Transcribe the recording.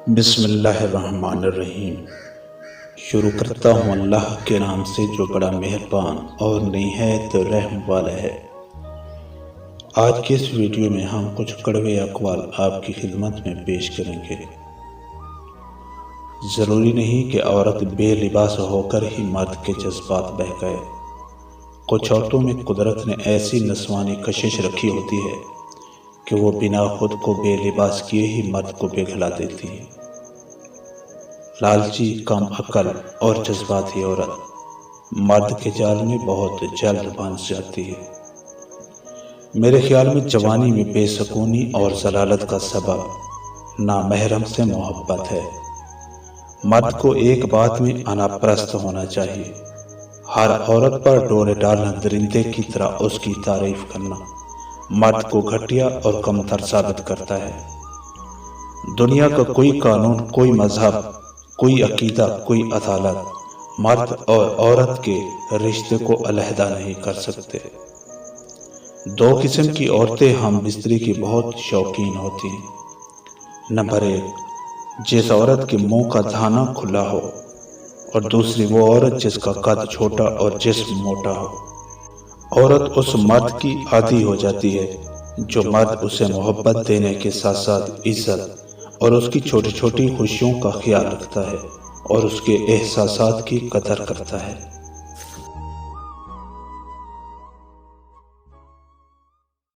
بسم اللہ الرحمن الرحیم۔ شروع کرتا ہوں اللہ کے نام سے جو بڑا مہربان اور نہایت رحم والا ہے۔ آج کے اس ویڈیو میں ہم کچھ کڑوے اقوال آپ کی خدمت میں پیش کریں گے۔ ضروری نہیں کہ عورت بے لباس ہو کر ہی مرد کے جذبات بہکائے۔ کچھ عورتوں میں قدرت نے ایسی نسوانی کشش رکھی ہوتی ہے کہ وہ بنا خود کو بے لباس کیے ہی مرد کو پگھلا دیتی ہیں۔ لالچی، کم عقل اور جذباتی عورت مرد کے جال میں بہت جلد پھنس جاتی ہے۔ میرے خیال میں جوانی میں بے سکونی اور ضلالت کا سبب نامحرم سے محبت ہے۔ مرد کو ایک بات میں انا پرست ہونا چاہیے۔ ہر عورت پر ڈورے ڈالنا، درندے کی طرح اس کی تعریف کرنا مرد کو گھٹیا اور کمتر ثابت کرتا ہے۔ دنیا کا کوئی قانون، کوئی مذہب، کوئی عقیدہ، کوئی عدالت مرد اور عورت کے رشتے کو علیحدہ نہیں کر سکتے۔ دو قسم کی عورتیں ہم بستری کی بہت شوقین ہوتی ہیں۔ نمبر 1، جس عورت کے منہ کا دھانا کھلا ہو، اور دوسری وہ عورت جس کا قد چھوٹا اور جسم موٹا ہو۔ عورت اس مرد کی عادی ہو جاتی ہے جو مرد اسے محبت دینے کے ساتھ ساتھ عزت اور اس کی چھوٹی چھوٹی خوشیوں کا خیال رکھتا ہے اور اس کے احساسات کی قدر کرتا ہے۔